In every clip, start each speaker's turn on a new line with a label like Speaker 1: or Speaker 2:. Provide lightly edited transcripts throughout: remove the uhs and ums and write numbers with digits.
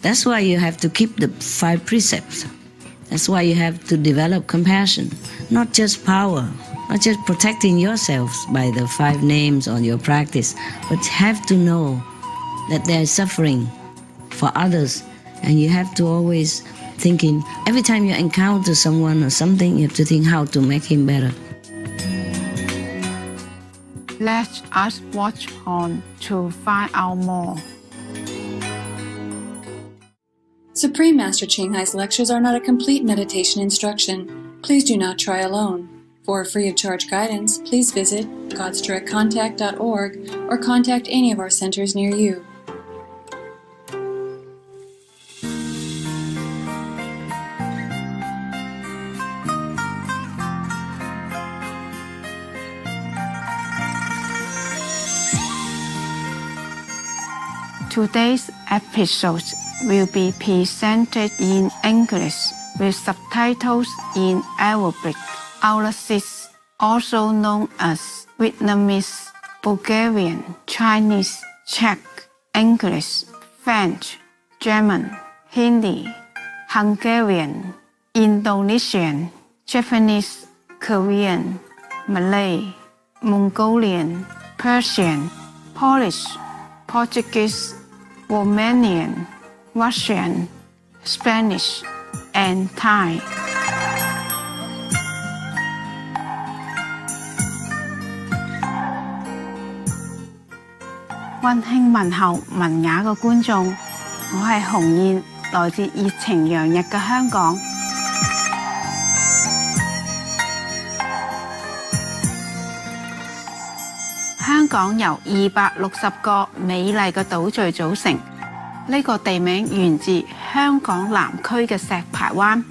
Speaker 1: That's why you have to keep the 5 precepts. That's why you have to develop compassion, not just power, not just protecting yourselves by the 5 names or your practice, but have to know that there is suffering for others, and you have to always thinking, every time you encounter someone or something, you have to think how to make him better.
Speaker 2: Let us watch on to find out more.
Speaker 3: Supreme Master Ching Hai's lectures are not a complete meditation instruction. Please do not try alone. For free of charge guidance, please visit godsdirectcontact.org or contact any of our centers near you.
Speaker 2: Today's episode will be presented in English with subtitles in Arabic, Aulacese, also known as Vietnamese, Bulgarian, Chinese, Czech, English, French, German, Hindi, Hungarian, Indonesian, Japanese, Korean, Malay, Mongolian, Persian, Polish, Portuguese, Romanian, Russian, Spanish, and Thai. 溫馨問候文雅嘅觀眾，我係洪燕，來自熱情洋溢嘅香港。香港由260個美麗嘅島嶼組成，呢個地名源自香港南區嘅石排灣，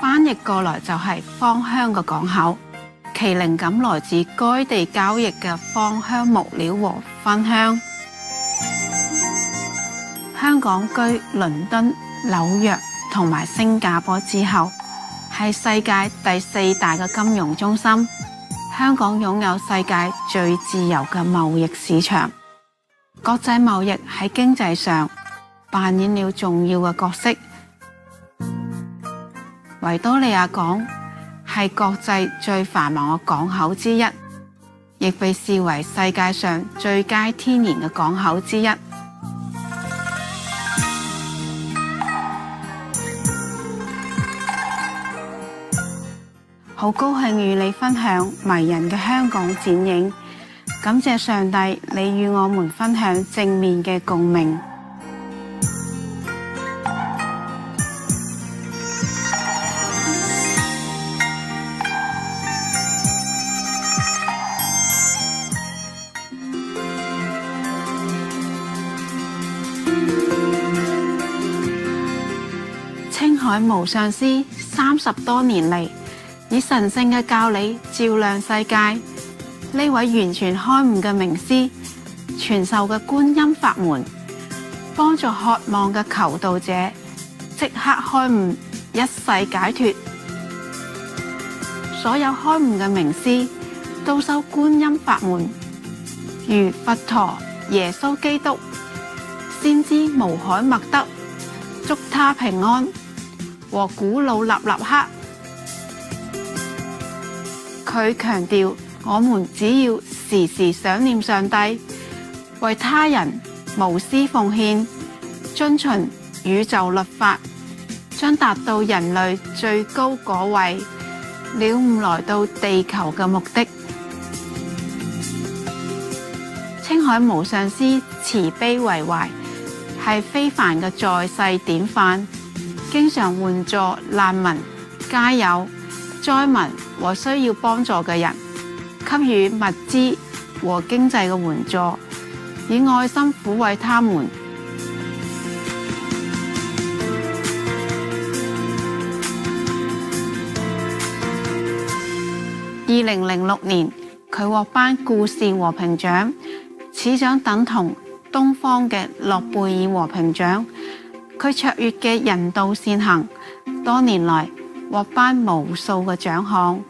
Speaker 2: 翻譯過來就係芳香嘅港口，其靈感來自該地交易嘅芳香木料和芬香。香港居倫敦、紐約同埋新加坡之後，係世界第4大嘅金融中心。香港擁有世界最自由嘅貿易市場，國際貿易喺經濟上扮演了重要嘅角色。維多利亞港係國際最繁忙嘅港口之一，亦被視為世界上最佳天然嘅港口之一。好高興與你分享迷人嘅香港剪影，感謝上帝，你與我們分享正面嘅共鳴。青海無上師30多年嚟，以神聖嘅教理照亮世界，呢位完全開悟嘅名師，傳授嘅觀音法門，幫助渴望嘅求道者即刻開悟，一世解脫。所有開悟嘅名師都修觀音法門，如佛陀、耶穌基督，先知無海默德，祝他平安，和古魯納納克。佢強調，我們只要時時想念上帝，為他人無私奉獻，遵循宇宙律法，將達到人類最高果位，了悟來到地球嘅目的。青海無上師慈悲為懷，係非凡嘅在世典範，經常援助難民、街友、災民和需要幫助嘅人，給予物資和經濟嘅援助，以愛心撫慰他們。2006年，佢獲頒故事和平獎，此獎等同東方嘅諾貝爾和平獎。佢卓越嘅人道善行，多年來獲頒無數嘅獎項，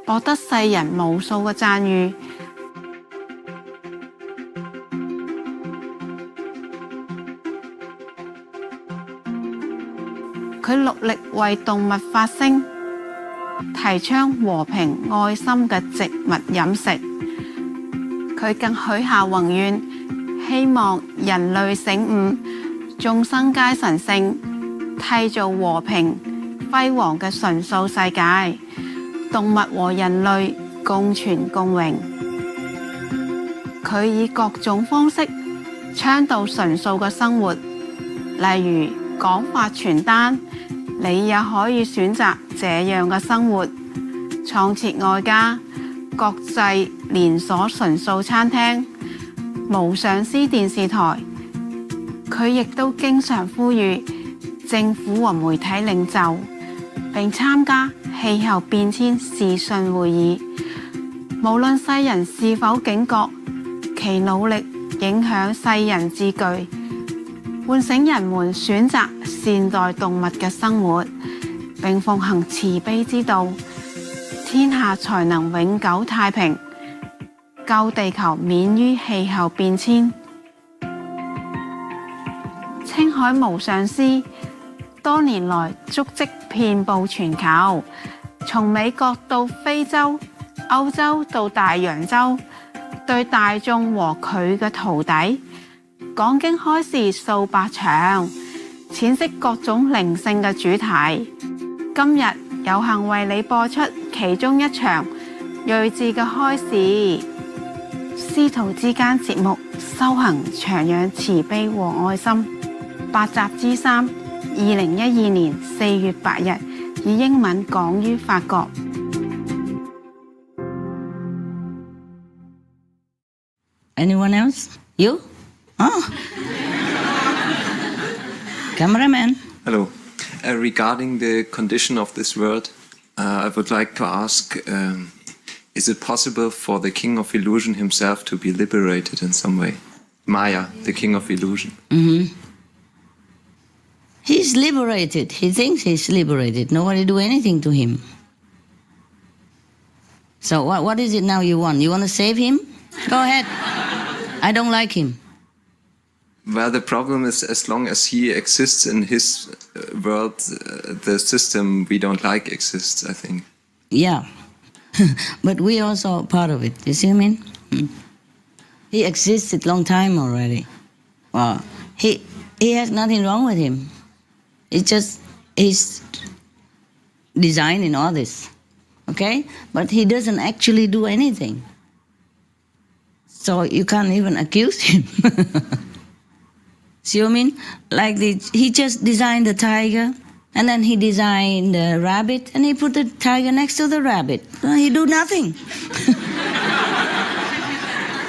Speaker 2: 博得世人無數嘅讚譽。佢努力為動物發聲，提倡和平愛心嘅植物飲食。佢更許下宏願，希望人類醒悟，眾生皆神聖，締造和平輝煌嘅純素世界，動物和人類共存共榮。佢以各種方式倡導純素嘅生活，例如廣發傳單，你也可以選擇這樣嘅生活；創設愛家、國際連鎖純素餐廳、無上師電視台。佢亦都經常呼籲政府和媒體領袖，並參加氣候變遷視訊會議。無論世人是否警覺，其努力影響世人之巨，喚醒人們選擇善待動物嘅生活，並奉行慈悲之道，天下才能永久太平，救地球免於氣候變遷。青海無上師多年來足跡遍佈全球，從美國到非洲、歐洲到大洋洲，對大眾和佢嘅徒弟講經開示數百場，闡釋各種靈性嘅主題。今日有幸為你播出其中一場睿智嘅開示。師徒之間節目修行長養慈悲和愛心8集之3 2012年4月8日以英文講於法國。
Speaker 1: Anyone else? You? Oh. Cameraman.
Speaker 4: Hello. Regarding the condition of this world, I would like to ask, is it possible for the King of Illusion himself to be liberated in some way? Maya, the King of Illusion.
Speaker 1: Mm-hmm. He's liberated. He thinks he's liberated. Nobody do anything to him. So what is it now you want? You want to save him? Go ahead. I don't like him.
Speaker 4: Well, the problem is, as long as he exists in his world, the system we don't like exists, I think.
Speaker 1: Yeah. But we also are part of it. You see what I mean? He existed long time already. Well, he has nothing wrong with him. It's just his design in all this. Okay? But he doesn't actually do anything. So you can't even accuse him. See what I mean? Like he just designed the tiger, and then he designed the rabbit, and he put the tiger next to the rabbit. He do nothing.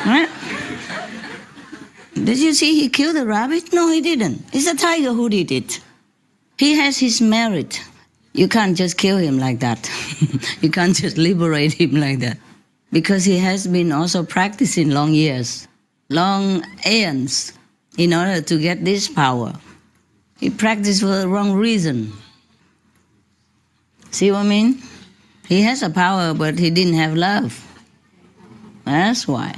Speaker 1: Right? Did you see he killed the rabbit? No, he didn't. It's the tiger who did it. He has his merit. You can't just kill him like that. You can't just liberate him like that. Because he has been also practicing long years, long aeons, in order to get this power. He practiced for the wrong reason. See what I mean? He has a power, but he didn't have love. That's why.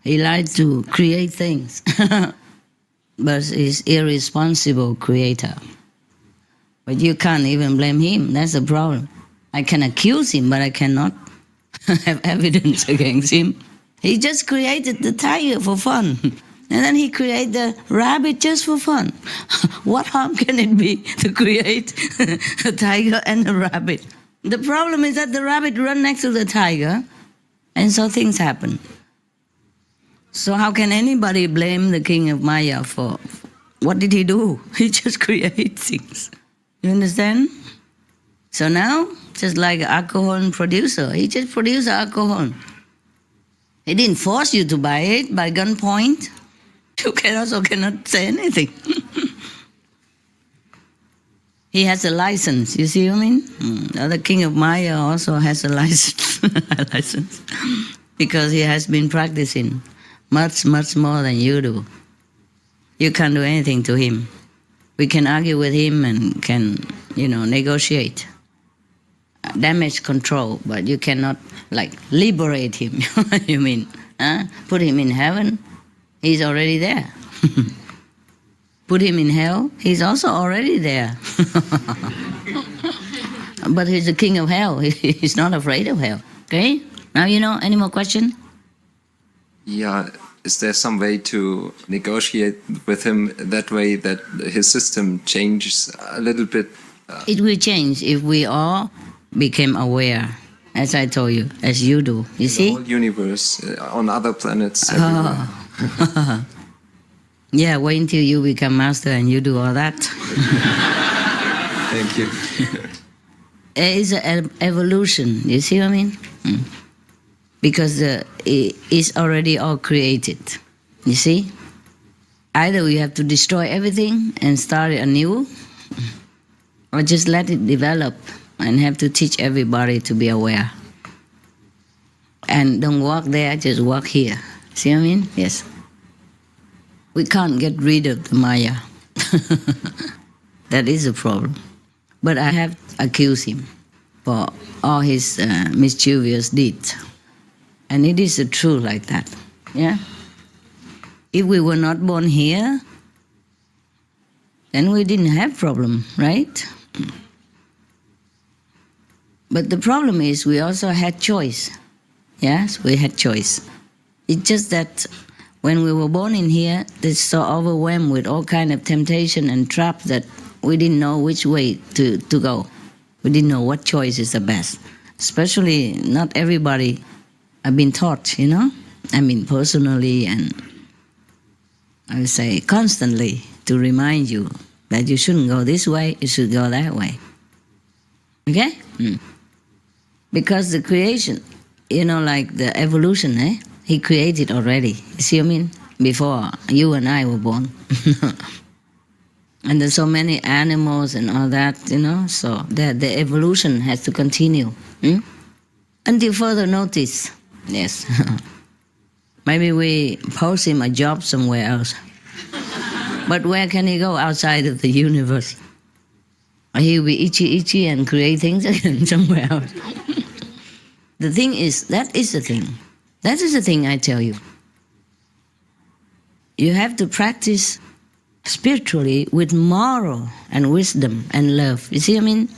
Speaker 1: He liked to create things. But he's irresponsible creator. But you can't even blame him. That's the problem. I can accuse him, but I cannot have evidence against him. He just created the tiger for fun. And then he created the rabbit just for fun. What harm can it be to create a tiger and a rabbit? The problem is that the rabbit runs next to the tiger, and so things happen. So how can anybody blame the king of Maya for what did he do? He just creates things. You understand? So now, just like alcohol producer, he just produced alcohol. He didn't force you to buy it by gunpoint. You cannot say anything. He has a license, you see what I mean? The king of Maya also has a license, because he has been practicing much, much more than you do. You can't do anything to him. We can argue with him and can, negotiate. Damage control, but you cannot, liberate him. You mean? Put him in heaven? He's already there. put him in hell, he's also already there. But he's the king of hell. He's not afraid of hell. Okay? Now you know. Any more question?
Speaker 4: Yeah, is there some way to negotiate with him that way that his system changes a little bit?
Speaker 1: It will change if we all became aware, as I told you, as you do. You see?
Speaker 4: The whole universe, on other planets, everywhere.
Speaker 1: Yeah, wait until you become master and you do all that.
Speaker 4: Thank you.
Speaker 1: It is an evolution. You see what I mean? Because it's already all created. You see? Either we have to destroy everything and start it anew, or just let it develop and have to teach everybody to be aware. And don't walk there, just walk here. See what I mean? Yes. We can't get rid of the Maya. That is a problem. But I have accused him for all his mischievous deeds. And it is true like that. Yeah? If we were not born here, then we didn't have problem, right? But the problem is we also had choice. Yes, we had choice. It's just that when we were born in here, it's so overwhelmed with all kind of temptation and traps that we didn't know which way to go. We didn't know what choice is the best. Especially not everybody have been taught, you know? I mean, personally and I would say constantly to remind you that you shouldn't go this way, you should go that way. Okay? Because the creation, you know, like the evolution, he created already. You see what I mean? Before you and I were born. And there's so many animals and all that, you know, so the evolution has to continue. Until further notice. Yes. Maybe we post him a job somewhere else. But where can he go outside of the universe? He'll be itchy and create things again somewhere else. The thing is, that is the thing. That is the thing I tell you. You have to practice spiritually with moral and wisdom and love. You see what I mean?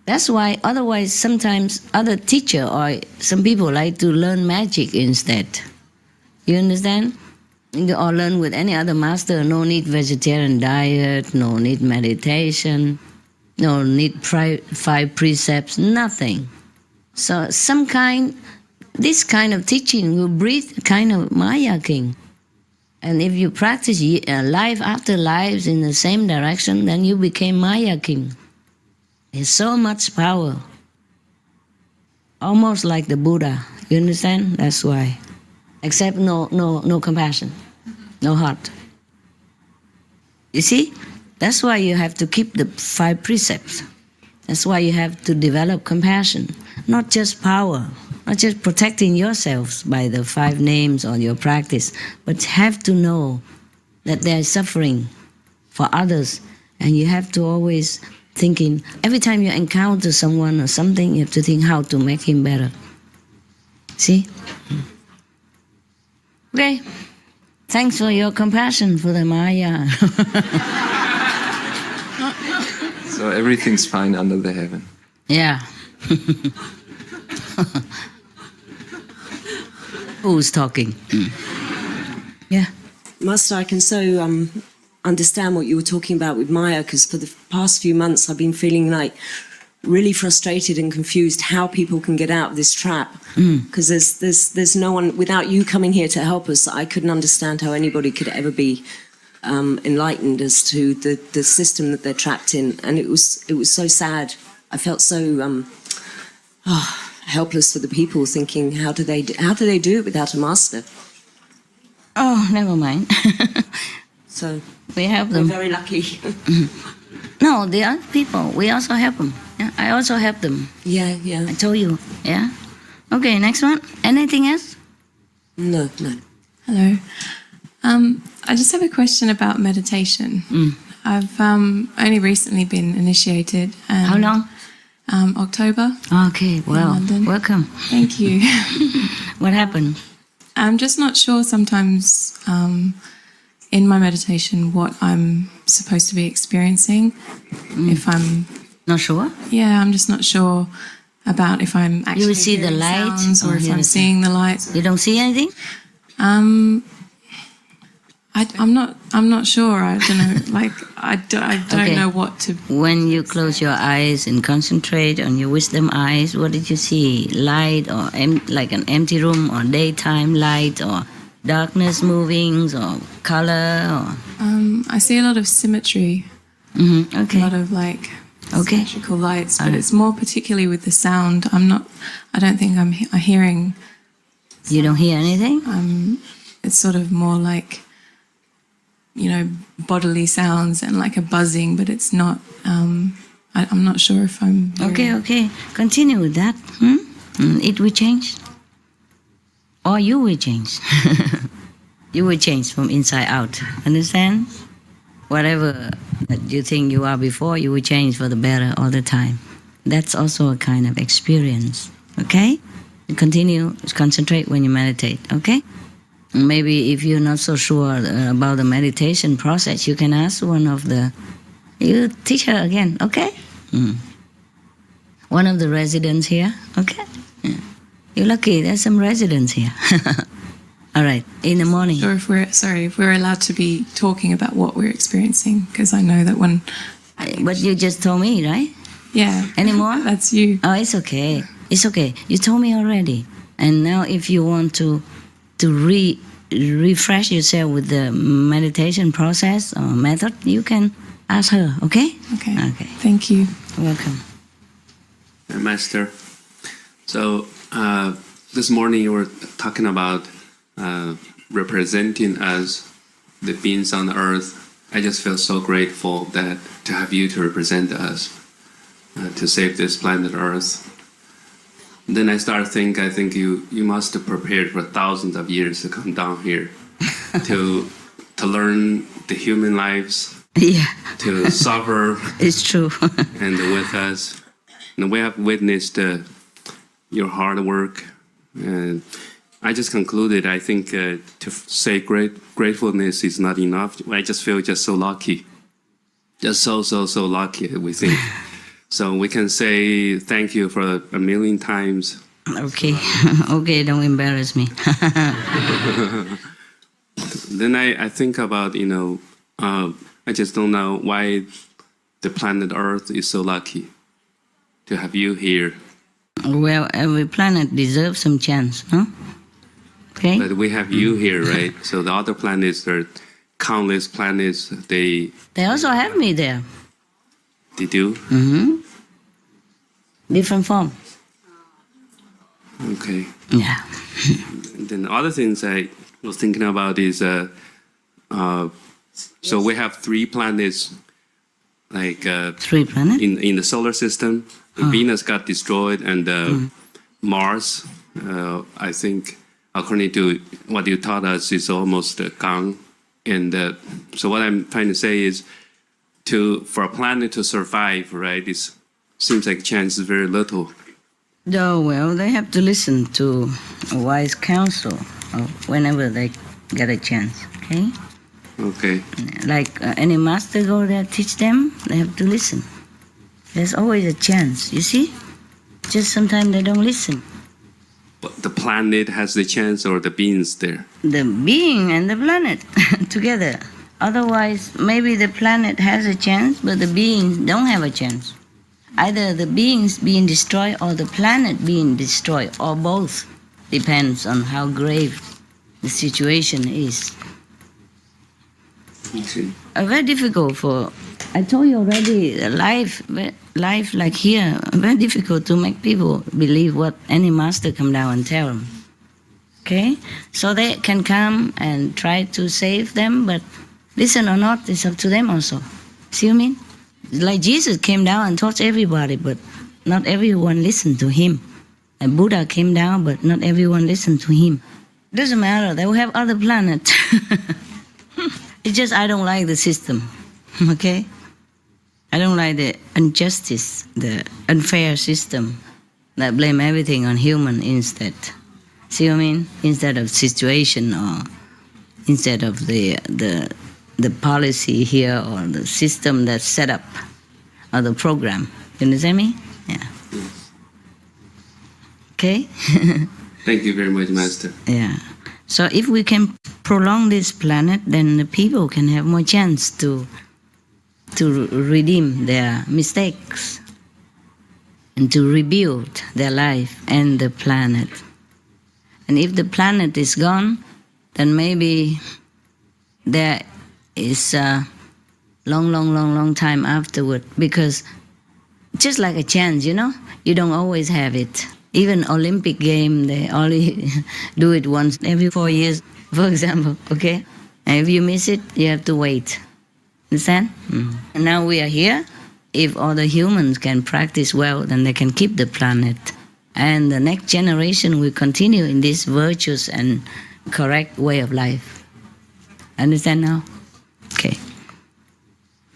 Speaker 1: That's why otherwise sometimes other teacher or some people like to learn magic instead. You understand? Or learn with any other master. No need vegetarian diet, no need meditation, no need 5 precepts, nothing. So this kind of teaching will breed a kind of Maya king. And if you practice life after lives in the same direction, then you became Maya king. There's so much power. Almost like the Buddha. You understand? That's why. Except no compassion. No heart. You see? That's why you have to keep the 5 precepts. That's why you have to develop compassion. Not just power. Not just protecting yourselves by the 5 names on your practice, but have to know that there is suffering for others. And you have to always thinking, every time you encounter someone or something, you have to think how to make him better. See? Okay. Thanks for your compassion for the Maya.
Speaker 4: So everything's fine under the heaven.
Speaker 1: Yeah. Who's talking? Yeah.
Speaker 5: Master, I can so understand what you were talking about with Maya, because for the past few months I've been feeling like really frustrated and confused how people can get out of this trap. Because there's no one, without you coming here to help us, I couldn't understand how anybody could ever be enlightened as to the system that they're trapped in. And it was so sad. I felt so helpless for the people, thinking, how do they do it without a master?
Speaker 1: Oh, never mind.
Speaker 5: So
Speaker 1: we help them.
Speaker 5: we're very lucky.
Speaker 1: No, the other people, we also help them. Yeah, I also help them.
Speaker 5: Yeah.
Speaker 1: I told you. Yeah. Okay, next one. Anything else?
Speaker 5: No.
Speaker 6: Hello. I just have a question about meditation. I've only recently been initiated.
Speaker 1: How long?
Speaker 6: October.
Speaker 1: Okay, well,
Speaker 6: London.
Speaker 1: welcome.
Speaker 6: Thank you.
Speaker 1: What happened?
Speaker 6: I'm just not sure sometimes in my meditation what I'm supposed to be experiencing. If I'm
Speaker 1: Not sure?
Speaker 6: Yeah, I'm just not sure about if I'm actually
Speaker 1: You will see the
Speaker 6: hearing
Speaker 1: light
Speaker 6: sounds or
Speaker 1: or
Speaker 6: if
Speaker 1: hear
Speaker 6: I'm
Speaker 1: the
Speaker 6: seeing the lights.
Speaker 1: You don't see anything?
Speaker 6: I'm not sure. I don't know. Like I don't
Speaker 1: Okay.
Speaker 6: know what to.
Speaker 1: When you close your eyes and concentrate on your wisdom eyes, what did you see? Light or like an empty room, or daytime light, or darkness moving, or color, or...
Speaker 6: I see a lot of symmetry,
Speaker 1: Okay.
Speaker 6: a lot of like
Speaker 1: Okay.
Speaker 6: symmetrical lights, but it's more particularly with the sound. I don't think I'm hearing.
Speaker 1: You don't hear anything?
Speaker 6: It's sort of more like, bodily sounds and like a buzzing, but it's not. I'm not sure if I'm.
Speaker 1: Okay. Continue with that. It will change. Or you will change. You will change from inside out. Understand? Whatever that you think you are before, you will change for the better all the time. That's also a kind of experience. Okay? Continue to concentrate when you meditate. Okay? Maybe if you're not so sure about the meditation process, you can ask one of the... You teach her again. Okay? One of the residents here. Okay? Yeah. You're lucky. There's some residents here. All right. In the morning.
Speaker 6: Sure if we're allowed to be talking about what we're experiencing, because I know that when.
Speaker 1: But you just told me, right?
Speaker 6: Yeah.
Speaker 1: Any more?
Speaker 6: That's you.
Speaker 1: Oh, it's okay. It's okay. You told me already. And now if you want to refresh yourself with the meditation process or method, you can ask her, okay?
Speaker 6: Okay.
Speaker 1: Okay.
Speaker 6: Thank you.
Speaker 1: Welcome.
Speaker 7: Master. So this morning you were talking about representing us, the beings on earth. I just feel so grateful that to have you to represent us, to save this planet Earth. Then I start think. I think you must have prepared for thousands of years to come down here to learn the human lives,
Speaker 1: Yeah,
Speaker 7: to suffer
Speaker 1: it's true.
Speaker 7: and with us. And we have witnessed your hard work. And I just concluded, I think to say gratefulness is not enough. I just feel just so lucky. Just so lucky, we think. So we can say thank you for a million times.
Speaker 1: Okay. Okay, don't embarrass me.
Speaker 7: Then I think about, I just don't know why the planet Earth is so lucky to have you here.
Speaker 1: Well, every planet deserves some chance, no? Okay?
Speaker 7: But we have you here, right? So the other planets, there are countless planets, they
Speaker 1: They also have me there.
Speaker 7: do.
Speaker 1: Different form.
Speaker 7: Okay.
Speaker 1: Yeah.
Speaker 7: Then the other things I was thinking about is, so we have 3 planets, like
Speaker 1: 3 planets?
Speaker 7: in the solar system. Venus got destroyed, and Mars, I think, according to what you taught us, is almost gone. And so what I'm trying to say is, for a planet to survive, right? It seems like chance is very little.
Speaker 1: Oh, well, they have to listen to a wise counsel whenever they get a chance, okay?
Speaker 7: Okay.
Speaker 1: Like any master go there, teach them, they have to listen. There's always a chance, you see? Just sometimes they don't listen.
Speaker 7: But the planet has the chance, or the beings there?
Speaker 1: The being and the planet together. Otherwise, maybe the planet has a chance, but the beings don't have a chance. Either the beings being destroyed or the planet being destroyed, or both. Depends on how grave the situation is.
Speaker 7: Okay.
Speaker 1: Very difficult for, I told you already, life like here, very difficult to make people believe what any master come down and tell them. Okay? So they can come and try to save them, but listen or not, it's up to them also. See what I mean? Like Jesus came down and taught everybody, but not everyone listened to him. And Buddha came down, but not everyone listened to him. Doesn't matter, they will have other planets. It's just I don't like the system, okay? I don't like the injustice, the unfair system that blame everything on human instead. See what I mean? Instead of situation or instead of the policy here or the system that's set up or the program. You understand me? Yeah. Okay?
Speaker 7: Thank you very much, Master.
Speaker 1: Yeah. So if we can prolong this planet, then the people can have more chance to redeem their mistakes and to rebuild their life and the planet. And if the planet is gone, then maybe there is a long time afterward, because just like a chance, you know, you don't always have it. Even Olympic game, they only do it once every 4 years, for example, okay? And if you miss it, you have to wait. Understand? And now we are here. If all the humans can practice well, then they can keep the planet. And the next generation will continue in this virtuous and correct way of life. Understand now? Okay.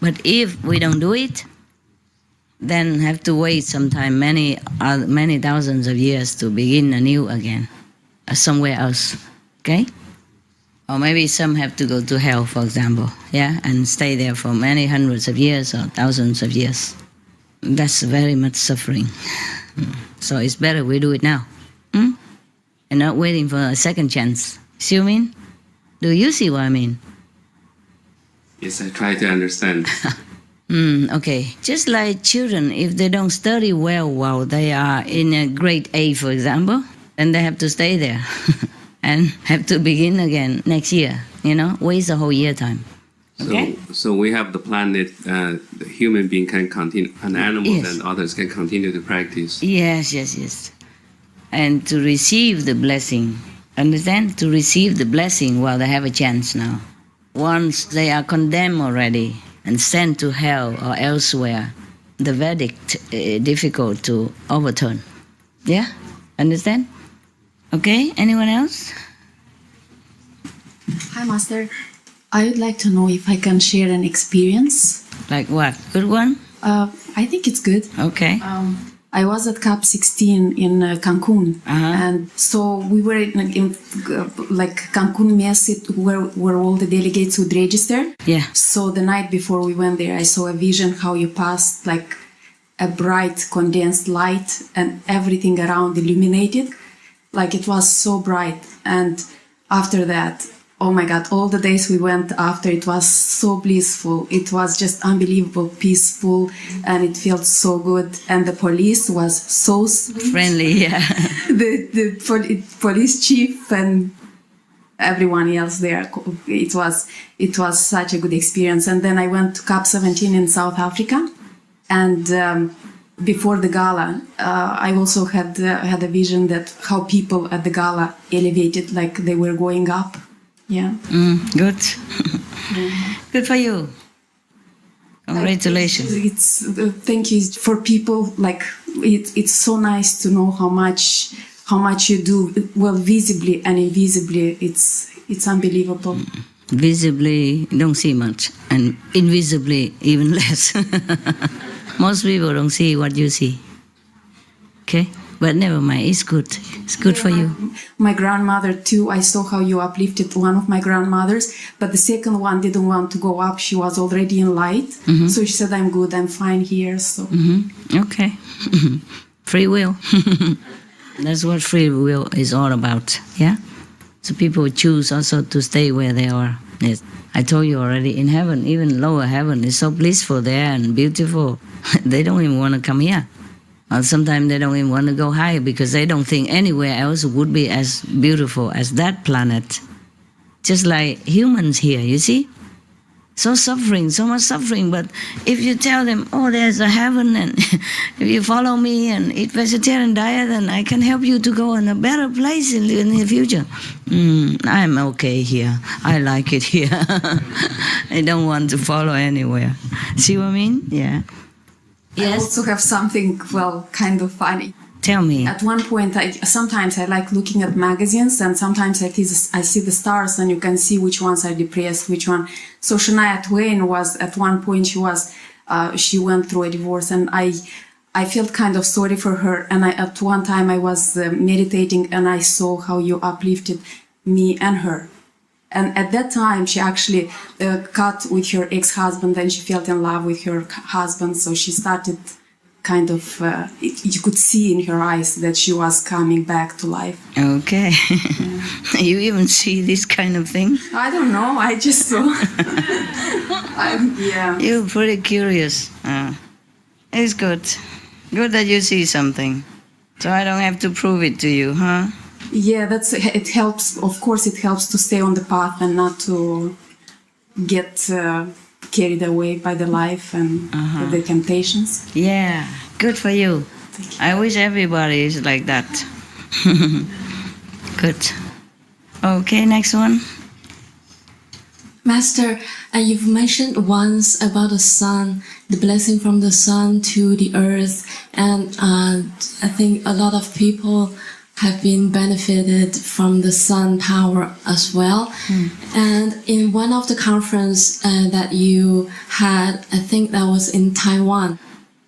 Speaker 1: But if we don't do it, then have to wait sometime many thousands of years to begin anew again, somewhere else, okay? Or maybe some have to go to hell, for example, yeah, and stay there for many hundreds of years or thousands of years. That's very much suffering. So it's better we do it now, and not waiting for a second chance. See what I mean? Do you see what I mean?
Speaker 7: Yes, I try to understand.
Speaker 1: Okay, just like children, if they don't study well while they are in a grade A, for example, then they have to stay there and have to begin again next year, you know, waste a whole year time. Okay?
Speaker 7: So we have the planet, the human being can continue, and animals
Speaker 1: Yes.
Speaker 7: and others can continue to practice.
Speaker 1: Yes. And to receive the blessing, understand? To receive the blessing while they have a chance now. Once they are condemned already and sent to hell or elsewhere, the verdict is difficult to overturn. Yeah? Understand? Okay, anyone else?
Speaker 8: Hi, Master. I would like to know if I can share an experience.
Speaker 1: Like what? Good one?
Speaker 8: I think it's good.
Speaker 1: Okay.
Speaker 8: I was at CAP 16 in Cancun,
Speaker 1: Uh-huh.
Speaker 8: and so we were in like Cancun Mesa, where all the delegates would register.
Speaker 1: Yeah.
Speaker 8: So the night before we went there, I saw a vision how you passed like a bright condensed light and everything around illuminated, like it was so bright. And after that, oh my God, all the days we went after, it was so blissful. It was just unbelievable, peaceful, and it felt so good. And the police was so sweet.
Speaker 1: Friendly, yeah.
Speaker 8: The police chief and everyone else there. It was such a good experience. And then I went to CAP 17 in South Africa, and before the gala, I also had a vision that how people at the gala elevated, like they were going up. Yeah.
Speaker 1: Good. Good for you. Congratulations.
Speaker 8: It's thank you for people. Like it's so nice to know how much you do well, visibly and invisibly. It's unbelievable.
Speaker 1: Visibly, don't see much, and invisibly, even less. Most people don't see what you see. Okay? But never mind, it's good. It's good for you.
Speaker 8: My grandmother too, I saw how you uplifted one of my grandmothers, but the second one didn't want to go up. She was already in light. So she said, I'm good, I'm fine here. So
Speaker 1: Okay. Free will. That's what free will is all about. Yeah? So people choose also to stay where they are. Yes. I told you already, in heaven, even lower heaven, is so blissful there and beautiful. They don't even want to come here. Or sometimes they don't even want to go higher because they don't think anywhere else would be as beautiful as that planet. Just like humans here, you see? So much suffering, but if you tell them, oh, there's a heaven, and if you follow me and eat vegetarian diet, then I can help you to go in a better place in the future. I'm okay here. I like it here. I don't want to follow anywhere. See what I mean? Yeah.
Speaker 8: I also have something, well, kind of funny.
Speaker 1: Tell me.
Speaker 8: At one point, sometimes I like looking at magazines, and sometimes I see the stars, and you can see which ones are depressed, which one. So Shania Twain was at one point she went through a divorce, and I felt kind of sorry for her. And at one time I was meditating, and I saw how you uplifted me and her. And at that time, she actually cut with her ex-husband, and she fell in love with her husband. So she started kind of, you could see in her eyes that she was coming back to life.
Speaker 1: Okay. You even see this kind of thing?
Speaker 8: I don't know, I just saw. Yeah.
Speaker 1: You're pretty curious. It's good. Good that you see something. So I don't have to prove it to you, huh?
Speaker 8: Yeah, it helps. Of course, it helps to stay on the path and not to get carried away by the life and the temptations.
Speaker 1: Yeah, good for you. I wish everybody is like that. Good. Okay, next one.
Speaker 9: Master, you've mentioned once about the sun, the blessing from the sun to the earth, and I think a lot of people have been benefited from the sun power as well. And in one of the conference that you had, I think that was in Taiwan,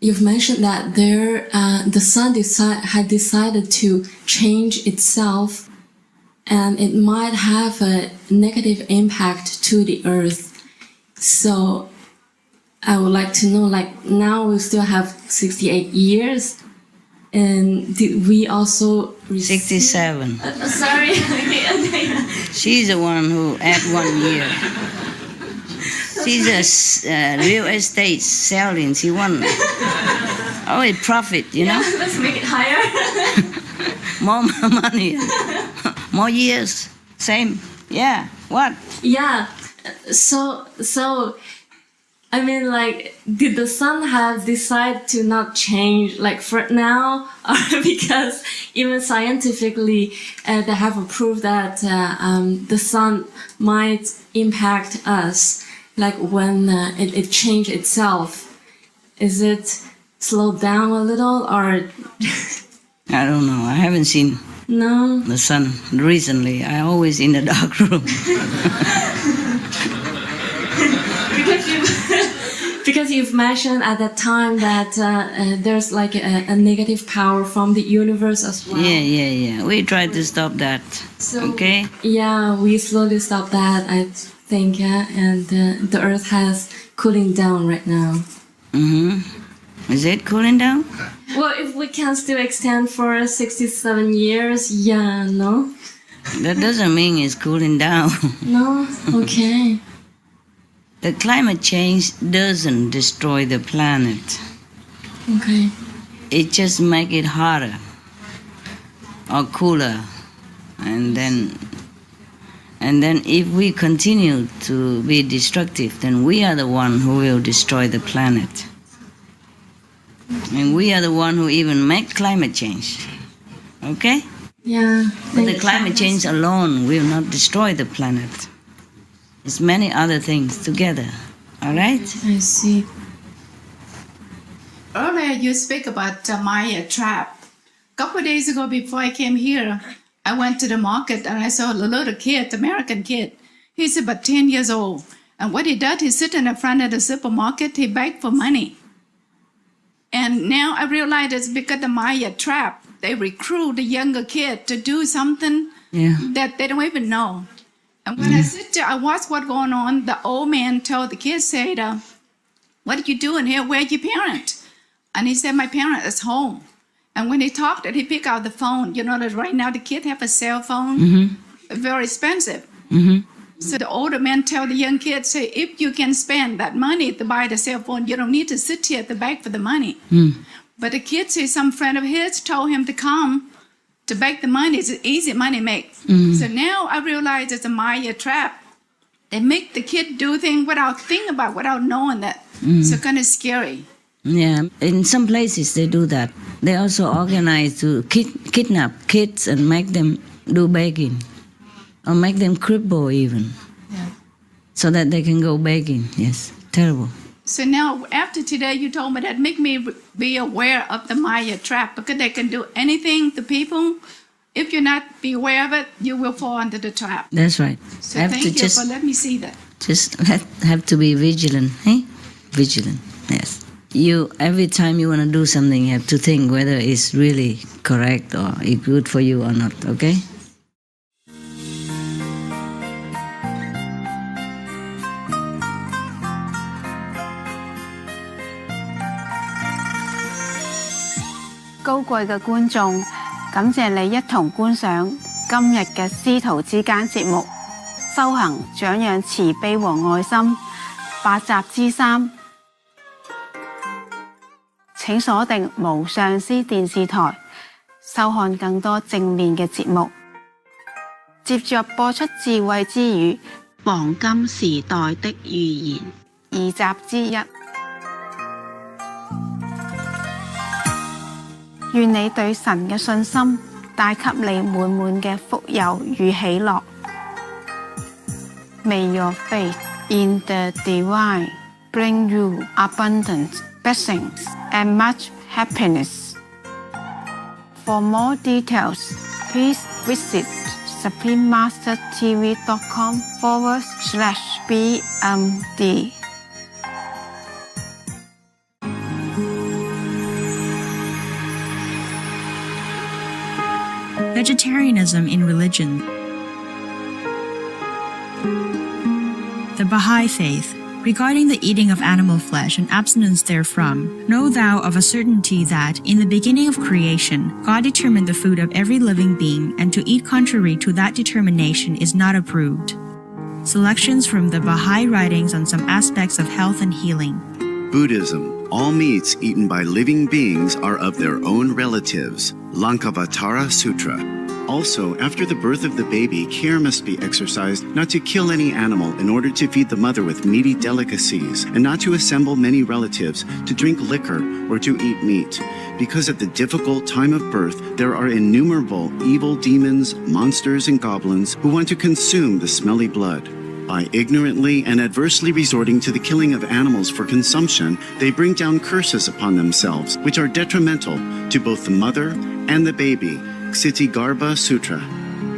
Speaker 9: you've mentioned that there the sun had decided to change itself, and it might have a negative impact to the earth. So I would like to know, like, now we still have 68 years, and did we also receive...
Speaker 1: 67.
Speaker 9: Sorry.
Speaker 1: She's the one who had 1 year. She's a real estate selling. She won. Oh, it profit, you know?
Speaker 9: Let's make it higher.
Speaker 1: More money. More years. Same. Yeah. What?
Speaker 9: Yeah. So, I mean, like, did the sun have decided to not change, like, for now? Or because even scientifically, they have proved that the sun might impact us, like when it changed itself. Is it slowed down a little, or?
Speaker 1: I don't know. I haven't seen the sun recently. I always in the dark room.
Speaker 9: Because you've mentioned at that time that there's like a negative power from the universe as well.
Speaker 1: Yeah. We tried to stop that.
Speaker 9: So,
Speaker 1: okay?
Speaker 9: Yeah, we slowly stopped that, I think, and the earth has cooling down right now.
Speaker 1: Is it cooling down?
Speaker 9: Well, if we can still extend for 67 years, yeah, no?
Speaker 1: That doesn't mean it's cooling down.
Speaker 9: No? Okay.
Speaker 1: The climate change doesn't destroy the planet.
Speaker 9: Okay.
Speaker 1: It just makes it hotter or cooler. And then if we continue to be destructive, then we are the one who will destroy the planet. And we are the one who even make climate change. Okay?
Speaker 9: Yeah.
Speaker 1: But the climate change alone will not destroy the planet. It's many other things together. All right?
Speaker 9: I see.
Speaker 2: Earlier, you speak about Maya trap. A couple of days ago, before I came here, I went to the market and I saw a little kid, American kid. He's about 10 years old. And what he does, he sit in the front of the supermarket, he begs for money. And now I realize it's because the Maya trap. They recruit the younger kid to do something that they don't even know. And when I sit there, I watch what's going on. The old man told the kid, said, what are you doing here? Where's your parent? And he said, my parent is home. And when he talked, he picked out the phone. You know that right now the kids have a cell phone. Very expensive. So the older man tell the young kid, say, if you can spend that money to buy the cell phone, you don't need to sit here at the back for the money. But the kid say some friend of his told him to come to beg the money. It's an easy money make. So now I realize it's a Maya trap. They make the kid do things without thinking about, without knowing that. So kind of scary.
Speaker 1: Yeah, in some places they do that. They also organize to kidnap kids and make them do begging. Or make them cripple even. So that they can go begging. Yes, terrible.
Speaker 2: So now, after today, you told me that make me be aware of the Maya trap, because they can do anything to people. If you're not be aware of it, you will fall under the trap.
Speaker 1: That's right.
Speaker 2: So thank you for letting me see that.
Speaker 1: Just have to be vigilant, eh? Vigilant, yes. Every time you want to do something, you have to think whether it's really correct or it's good for you or not, okay?
Speaker 2: 高貴嘅觀眾，感謝你一同觀賞今日嘅師徒之間節目，修行長養慈悲和愛心8集之3。請鎖定無上師電視台，收看更多正面嘅節目。接着播出智慧之語《黃金時代的預言》2集之1。願你對神嘅信心帶給你滿滿嘅福佑與喜樂。May your faith in the divine bring you abundant blessings and much happiness. For more details, please visit suprememastertv.com/BMD.
Speaker 10: Vegetarianism in religion. The Baha'i Faith. Regarding the eating of animal flesh and abstinence therefrom, know thou of a certainty that, in the beginning of creation, God determined the food of every living being, and to eat contrary to that determination is not approved. Selections from the Baha'i writings on some aspects of health and healing.
Speaker 11: Buddhism. All meats eaten by living beings are of their own relatives. Lankavatara Sutra. Also, after the birth of the baby, care must be exercised not to kill any animal in order to feed the mother with meaty delicacies, and not to assemble many relatives to drink liquor or to eat meat, because at the difficult time of birth there are innumerable evil demons, monsters, and goblins who want to consume the smelly blood. By ignorantly and adversely resorting to the killing of animals for consumption, they bring down curses upon themselves, which are detrimental to both the mother and the baby. Ksitigarbha Sutra.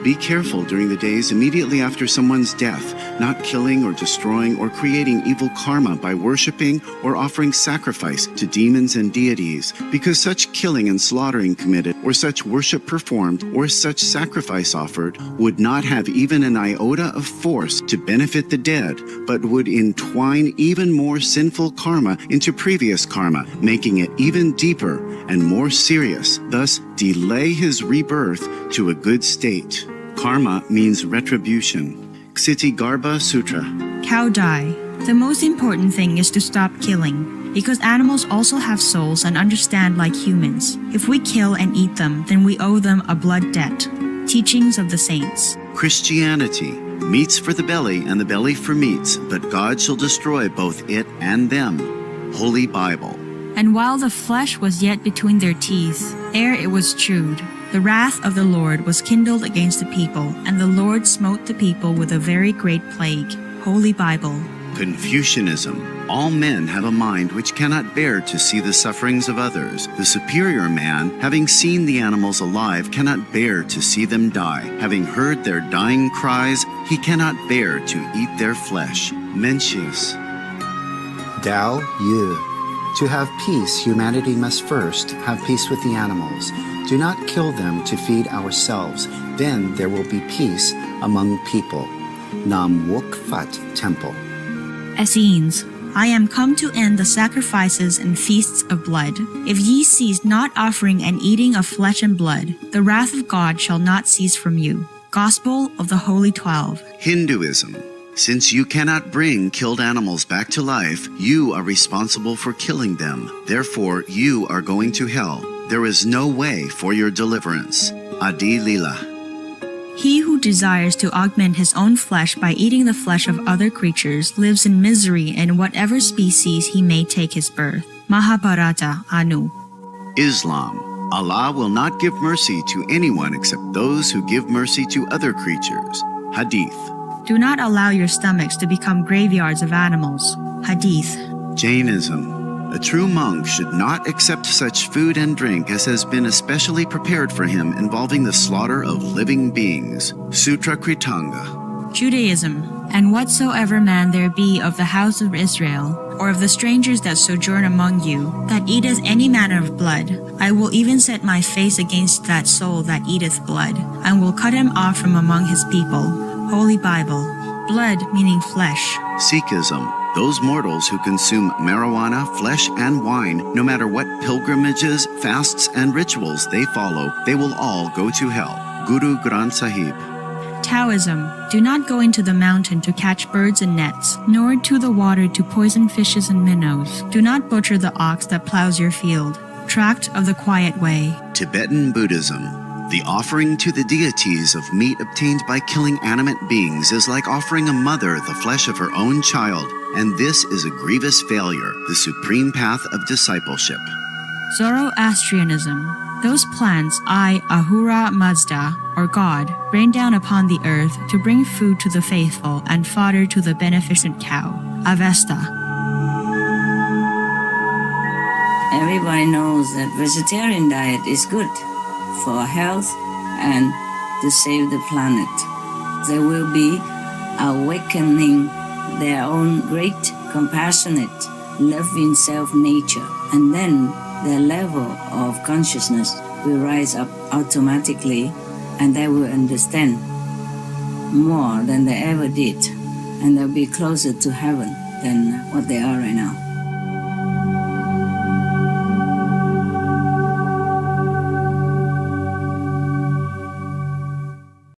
Speaker 11: Be careful during the days immediately after someone's death, not killing or destroying or creating evil karma by worshipping or offering sacrifice to demons and deities, because such killing and slaughtering committed, or such worship performed, or such sacrifice offered, would not have even an iota of force to benefit the dead, but would entwine even more sinful karma into previous karma, making it even deeper and more serious, thus delay his rebirth to a good state. Karma means retribution. Ksitigarbha Sutra.
Speaker 10: Cow die. The most important thing is to stop killing, because animals also have souls and understand like humans. If we kill and eat them, then we owe them a blood debt. Teachings of the Saints.
Speaker 11: Christianity. Meats for the belly and the belly for meats, but God shall destroy both it and them. Holy Bible.
Speaker 10: And while the flesh was yet between their teeth, ere it was chewed, the wrath of the Lord was kindled against the people, and the Lord smote the people with a very great plague. Holy Bible.
Speaker 11: Confucianism. All men have a mind which cannot bear to see the sufferings of others. The superior man, having seen the animals alive, cannot bear to see them die. Having heard their dying cries, he cannot bear to eat their flesh. Mencius.
Speaker 12: Tao Yu. To have peace, humanity must first have peace with the animals. Do not kill them to feed ourselves. Then there will be peace among people. Nam Wook Fat Temple.
Speaker 10: Essenes. I am come to end the sacrifices and feasts of blood. If ye cease not offering and eating of flesh and blood, the wrath of God shall not cease from you. Gospel of the Holy 12.
Speaker 11: Hinduism. Since you cannot bring killed animals back to life, you are responsible for killing them. Therefore, you are going to hell. There is no way for your deliverance. Adi Lila.
Speaker 10: He who desires to augment his own flesh by eating the flesh of other creatures lives in misery in whatever species he may take his birth. Mahabharata Anu.
Speaker 11: Islam. Allah will not give mercy to anyone except those who give mercy to other creatures. Hadith.
Speaker 10: Do not allow your stomachs to become graveyards of animals. Hadith.
Speaker 11: Jainism. A true monk should not accept such food and drink as has been especially prepared for him involving the slaughter of living beings. Sutra Kritanga.
Speaker 10: Judaism. And whatsoever man there be of the house of Israel, or of the strangers that sojourn among you, that eateth any manner of blood, I will even set my face against that soul that eateth blood, and will cut him off from among his people. Holy Bible. Blood meaning flesh.
Speaker 11: Sikhism. Those mortals who consume marijuana, flesh, and wine, no matter what pilgrimages, fasts, and rituals they follow, they will all go to hell. Guru Granth Sahib.
Speaker 10: Taoism, do not go into the mountain to catch birds and nets, nor to the water to poison fishes and minnows. Do not butcher the ox that plows your field. Tract of the Quiet Way.
Speaker 11: Tibetan Buddhism. The offering to the deities of meat obtained by killing animate beings is like offering a mother the flesh of her own child, and this is a grievous failure, the supreme path of discipleship.
Speaker 10: Zoroastrianism. Those plants Ahura Mazda, or God, rain down upon the earth to bring food to the faithful and fodder to the beneficent cow. Avesta.
Speaker 1: Everybody knows that vegetarian diet is good for health and to save the planet. They will be awakening their own great, compassionate, loving self nature, and then their level of consciousness will rise up automatically, and they will understand more than they ever did, and they'll be closer to heaven than what they are right now.